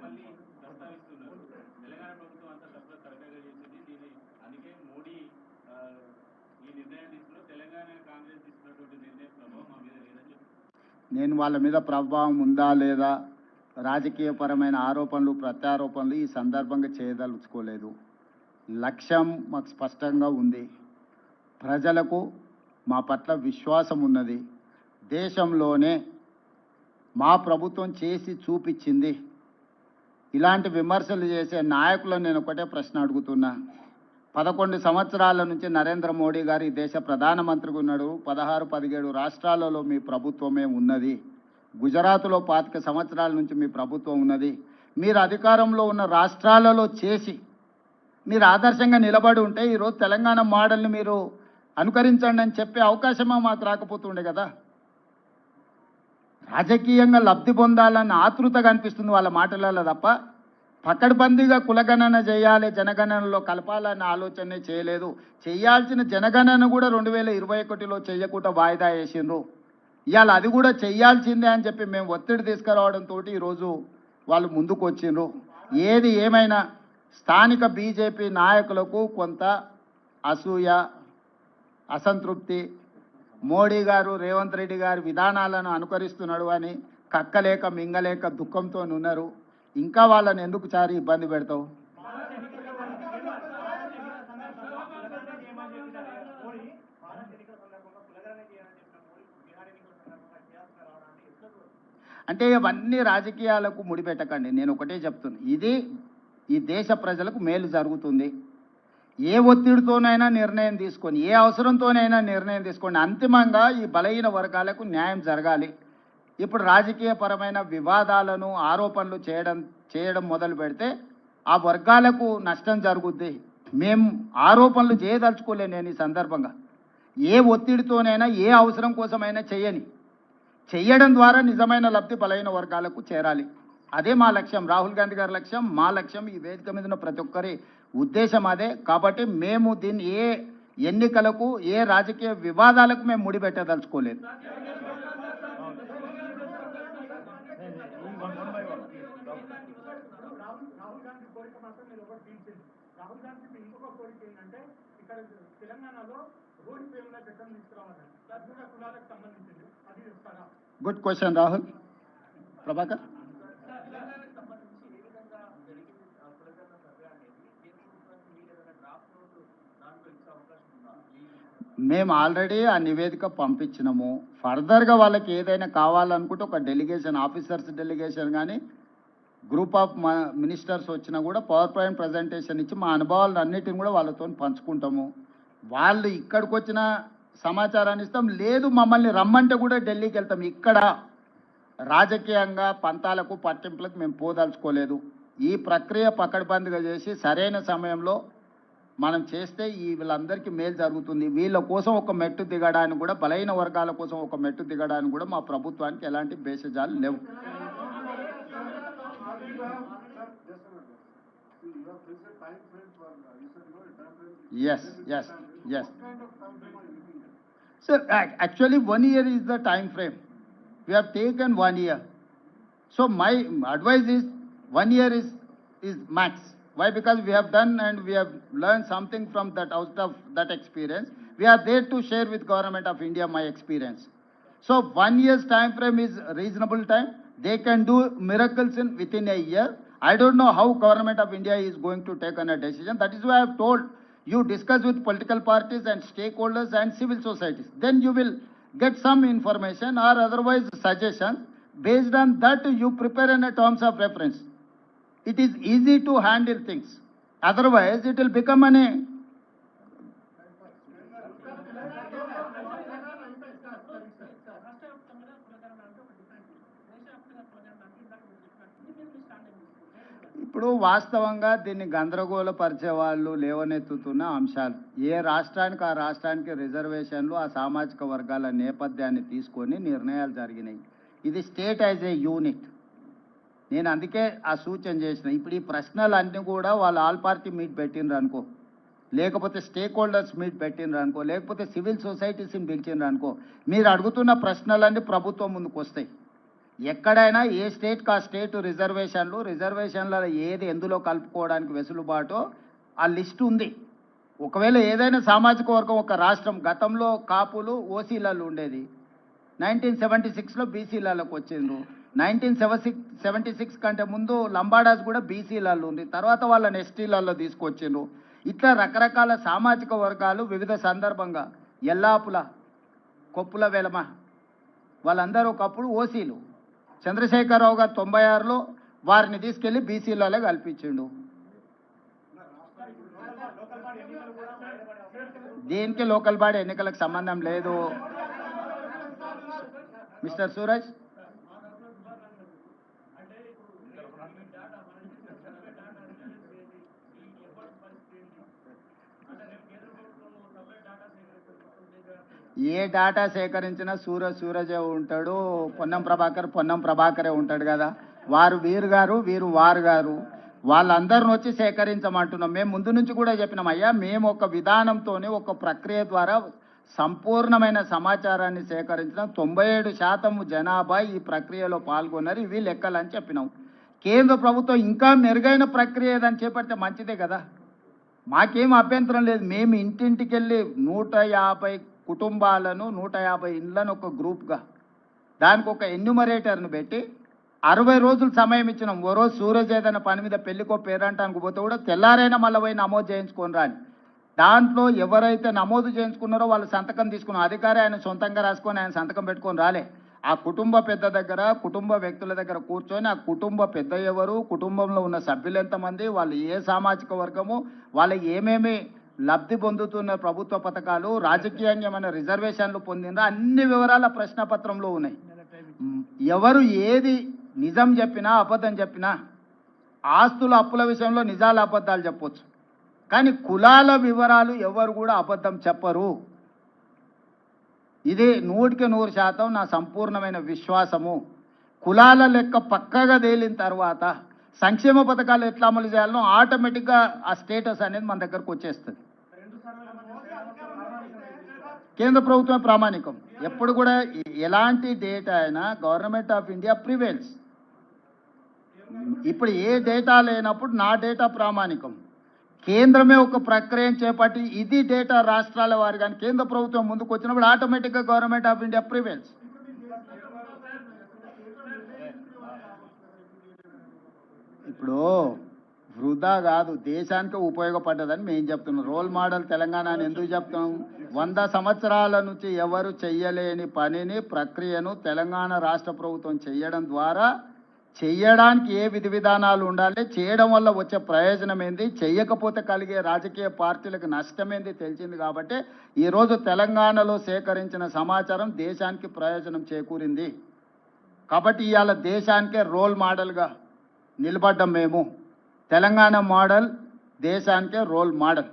మళ్ళీ ప్రస్తావిస్తున్నారు. తెలంగాణ ప్రభుత్వం అంతా తప్పుగా తరగగా చేసింది. దీని అందుకే మోడీ ఈ నిర్ణయం తీసుకున్న తెలంగాణ కాంగ్రెస్ తీసుకున్నటువంటి నిర్ణయం ప్రభావం మా మీద లేదని చెప్తున్నారు. నేను వాళ్ళ మీద ప్రభావం ఉందా లేదా, రాజకీయపరమైన ఆరోపణలు ప్రత్యారోపణలు ఈ సందర్భంగా చేయదలుచుకోలేదు. లక్ష్యం మాకు స్పష్టంగా ఉంది. ప్రజలకు మా పట్ల విశ్వాసం ఉన్నది. దేశంలోనే మా ప్రభుత్వం చేసి చూపించింది. ఇలాంటి విమర్శలు చేసే నాయకులను నేను ఒకటే ప్రశ్న అడుగుతున్నా. 11 సంవత్సరాల నుంచి నరేంద్ర మోడీ గారు ఈ దేశ ప్రధానమంత్రిగా ఉన్నాడు. 16-17 రాష్ట్రాలలో మీ ప్రభుత్వమే ఉన్నది. గుజరాత్లో 25 సంవత్సరాల నుంచి మీ ప్రభుత్వం ఉన్నది. మీరు అధికారంలో ఉన్న రాష్ట్రాలలో చేసి మీరు ఆదర్శంగా నిలబడి ఉంటే ఈరోజు తెలంగాణ మోడల్ని మీరు అనుకరించండి అని చెప్పే అవకాశమా మాకు రాకపోతుండే కదా. రాజకీయంగా లబ్ధి పొందాలన్న ఆతృతగా అనిపిస్తుంది వాళ్ళ మాటలలో తప్ప పకడ్బందీగా కులగణన చేయాలి, జనగణనలో కలపాలన్న ఆలోచనే చేయలేదు. చేయాల్సిన జనగణన కూడా 2021లో చేయకుండా వాయిదా వేసిండ్రు. ఇవాళ అది కూడా చెయ్యాల్సిందే అని చెప్పి మేము ఒత్తిడి తీసుకురావడంతో ఈరోజు వాళ్ళు ముందుకు వచ్చిండ్రు. ఏది ఏమైనా స్థానిక బీజేపీ నాయకులకు కొంత అసూయ, అసంతృప్తి, మోడీ గారు రేవంత్ రెడ్డి గారి విధానాలను అనుకరిస్తున్నాడు అని కక్కలేక మింగలేక దుఃఖంతో ఉన్నారు. ఇంకా వాళ్ళని ఎందుకు చారి ఇబ్బంది పెడతావు? అంటే ఇవన్నీ రాజకీయాలకు ముడిపెట్టకండి. నేను ఒకటే చెప్తున్నా, ఇది ఈ దేశ ప్రజలకు మేలు జరుగుతుంది. ఏ ఒత్తిడితోనైనా నిర్ణయం తీసుకొని, ఏ అవసరంతోనైనా నిర్ణయం తీసుకోండి. అంతిమంగా ఈ బలహీన వర్గాలకు న్యాయం జరగాలి. ఇప్పుడు రాజకీయపరమైన వివాదాలను ఆరోపణలు చేయడం మొదలు పెడితే ఆ వర్గాలకు నష్టం జరుగుద్ది. మేము ఆరోపణలు చేయదలుచుకోలే. నేను ఈ సందర్భంగా ఏ ఒత్తిడితోనైనా ఏ అవసరం కోసమైనా చేయడం ద్వారా నిజమైన లబ్ధి బలహీన వర్గాలకు చేరాలి. అదే మా లక్ష్యం, రాహుల్ గాంధీ గారి లక్ష్యం, మా లక్ష్యం, ఈ వేదిక మీద ఉన్న ప్రతి ఒక్కరి ఉద్దేశం అదే. కాబట్టి మేము దీన్ని ఏ ఎన్నికలకు ఏ రాజకీయ వివాదాలకు మేము ముడిపెట్టదలుచుకోలేదు. రాహుల్ గాంధీ ఇంకొక కోరిక ఏంటంటే ఇక్కడ తెలంగాణలో రోడ్డు పేరున చట్టం తీసుకురావాలి. అది కూడా కులాలకు సంబంధించింది. అది ఇస్తారా? Good question Rahul. ప్రభాకర్, మేము ఆల్రెడీ ఆ నివేదిక పంపించినాము. ఫర్దర్గా వాళ్ళకి ఏదైనా కావాలనుకుంటే ఒక డెలిగేషన్, ఆఫీసర్స్ డెలిగేషన్ కానీ గ్రూప్ ఆఫ్ మినిస్టర్స్ వచ్చినా కూడా పవర్ పాయింట్ ప్రజెంటేషన్ ఇచ్చి మా అనుభవాలను అన్నిటిని కూడా వాళ్ళతో పంచుకుంటాము. వాళ్ళు ఇక్కడికి వచ్చిన సమాచారాన్ని ఇస్తాం, లేదు మమ్మల్ని రమ్మంటే కూడా ఢిల్లీకి వెళ్తాం. ఇక్కడ రాజకీయంగా పంతాలకు పట్టింపులకు మేము పోదలుచుకోలేదు. ఈ ప్రక్రియ పకడ్బందీగా చేసి సరైన సమయంలో మనం చేస్తే వీళ్ళందరికీ మేలు జరుగుతుంది. వీళ్ళ కోసం ఒక మెట్టు దిగడానికి కూడా, బలహీన వర్గాల కోసం ఒక మెట్టు దిగడానికి కూడా మా ప్రభుత్వానికి ఎలాంటి భేషజాలు లేవు. Yes. Sir, actually 1 year is the time frame. We have taken 1 year. So my advice is 1 year is max. Why? Because we have done and we have learned something from that, out of that experience. We are there to share with Government of India my experience. So 1 year's time frame is reasonable time. They can do miracles within a year. I don't know how Government of India is going to take on a decision. That is why I have told you discuss with political parties and stakeholders and civil societies. Then you will get some information or otherwise suggestions. Based on that, you prepare in a terms of reference. It is easy to handle things. Otherwise, it will become an ఇప్పుడు వాస్తవంగా దీన్ని గందరగోళపరిచే వాళ్ళు లేవనెత్తుతున్న అంశాలు. ఏ రాష్ట్రానికి ఆ రాష్ట్రానికి రిజర్వేషన్లు, ఆ సామాజిక వర్గాల నేపథ్యాన్ని తీసుకొని నిర్ణయాలు జరిగినాయి. ఇది స్టేట్ యాజ్ ఏ యూనిట్. నేను అందుకే ఆ సూచన చేసిన. ఇప్పుడు ఈ ప్రశ్నలన్నీ కూడా వాళ్ళు ఆల్ పార్టీ మీట్ పెట్టినరు అనుకో, లేకపోతే స్టేక్ హోల్డర్స్ మీట్ పెట్టినరు అనుకో, లేకపోతే సివిల్ సొసైటీస్ని పిలిచినరు అనుకో, మీరు అడుగుతున్న ప్రశ్నలన్నీ ప్రభుత్వం ముందుకు వస్తాయి. ఎక్కడైనా ఏ స్టేట్కి ఆ స్టేట్ రిజర్వేషన్లలో ఏది ఎందులో కలుపుకోవడానికి వెసులుబాటో ఆ లిస్ట్ ఉంది. ఒకవేళ ఏదైనా సామాజిక వర్గం ఒక రాష్ట్రం గతంలో కాపులు ఓసీలలో ఉండేది, 1976లో బీసీలలోకి వచ్చిండ్రు, 1976 కంటే ముందు లంబాడాస్ కూడా బీసీలలో ఉంది, తర్వాత వాళ్ళని ఎస్టీలలో తీసుకొచ్చిండ్రు. ఇట్లా రకరకాల సామాజిక వర్గాలు వివిధ సందర్భంగా ఎల్లాపుల, కొప్పుల వెలమ వాళ్ళందరూ ఒకప్పుడు ఓసీలు. చంద్రశేఖరరావు గారు 96లో వారిని తీసుకెళ్లి బీసీలలో కల్పించిండు. దీనికి లోకల్ బాడీ ఎన్నికలకు సంబంధం లేదు మిస్టర్ సూరజ్. ఏ డాటా సేకరించినా సూరజే ఉంటాడు, పొన్నం ప్రభాకరే ఉంటాడు కదా. వారు వీరు గారు, వీరు వారు గారు, వాళ్ళందరిని వచ్చి సేకరించమంటున్నాం. మేము ముందు నుంచి కూడా చెప్పినాం, అయ్యా మేము ఒక విధానంతోనే ఒక ప్రక్రియ ద్వారా సంపూర్ణమైన సమాచారాన్ని సేకరించిన 97% జనాభా ఈ ప్రక్రియలో పాల్గొన్నారు, ఇవి లెక్కలని చెప్పినాం. కేంద్ర ప్రభుత్వం ఇంకా మెరుగైన ప్రక్రియ ఏదని చేపడితే మంచిదే కదా, మాకేం అభ్యంతరం లేదు. మేము ఇంటింటికి వెళ్ళి 150 కుటుంబాలను 150 ఇండ్లను ఒక గ్రూప్గా దానికి ఒక ఎన్యూమరేటర్ను పెట్టి 60 రోజులు సమయం ఇచ్చినాం. ఓ రోజు సూరజ్ ఏదైనా పని మీద పెళ్లికో పేరంటానికి పోతే కూడా తెల్లారైనా మళ్ళీ పోయి నమోదు చేయించుకొని రాని. దాంట్లో ఎవరైతే నమోదు చేయించుకున్నారో వాళ్ళు సంతకం తీసుకున్నాం. అధికారి ఆయన సొంతంగా రాసుకొని ఆయన సంతకం పెట్టుకొని రాలే. ఆ కుటుంబ పెద్ద దగ్గర, కుటుంబ వ్యక్తుల దగ్గర కూర్చొని ఆ కుటుంబ పెద్ద ఎవరు, కుటుంబంలో ఉన్న సభ్యులు ఎంతమంది, వాళ్ళు ఏ సామాజిక వర్గము, వాళ్ళకి ఏమేమి లబ్ధి పొందుతున్న ప్రభుత్వ పథకాలు, రాజకీయంగా ఏమైనా రిజర్వేషన్లు పొందినరా, అన్ని వివరాల ప్రశ్నపత్రంలో ఉన్నాయి. ఎవరు ఏది నిజం చెప్పినా అబద్ధం చెప్పినా, ఆస్తుల అప్పుల విషయంలో నిజాలు అబద్ధాలు చెప్పొచ్చు, కానీ కులాల వివరాలు ఎవరు కూడా అబద్ధం చెప్పరు. ఇది 100% నా సంపూర్ణమైన విశ్వాసము. కులాల లెక్క పక్కగా తేలిన తర్వాత సంక్షేమ పథకాలు ఎట్లా అమలు చేయాలనో ఆటోమేటిక్గా ఆ స్టేటస్ అనేది మన దగ్గరకు వచ్చేస్తుంది. కేంద్ర ప్రభుత్వం ప్రామాణికం. ఎప్పుడు కూడా ఎలాంటి డేటా అయినా గవర్నమెంట్ ఆఫ్ ఇండియా ప్రివేల్స్. ఇప్పుడు ఏ డేటా లేనప్పుడు నా డేటా ప్రామాణికం. కేంద్రమే ఒక ప్రక్రియను చేపట్టి ఇది డేటా రాష్ట్రాల వారి కానీ కేంద్ర ప్రభుత్వం ముందుకు వచ్చినప్పుడు ఆటోమేటిక్గా గవర్నమెంట్ ఆఫ్ ఇండియా ప్రివేల్స్. ఇప్పుడు వృధా కాదు, దేశానికి ఉపయోగపడ్డదని మేము చెప్తున్నాం. రోల్ మోడల్ తెలంగాణ అని ఎందుకు చెప్తున్నాం? 100 సంవత్సరాల నుంచి ఎవరు చెయ్యలేని పనిని, ప్రక్రియను తెలంగాణ రాష్ట్ర ప్రభుత్వం చేయడం ద్వారా చెయ్యడానికి ఏ విధి విధానాలు ఉండాలి, చేయడం వల్ల వచ్చే ప్రయోజనం ఏంది, చెయ్యకపోతే కలిగే రాజకీయ పార్టీలకు నష్టమేంది తెలిసింది. కాబట్టి ఈరోజు తెలంగాణలో సేకరించిన సమాచారం దేశానికి ప్రయోజనం చేకూరింది. కాబట్టి ఇవాళ దేశానికే రోల్ మోడల్గా నిలబడ్డం మేము. తెలంగాణ మోడల్ దేశానికే రోల్ మోడల్.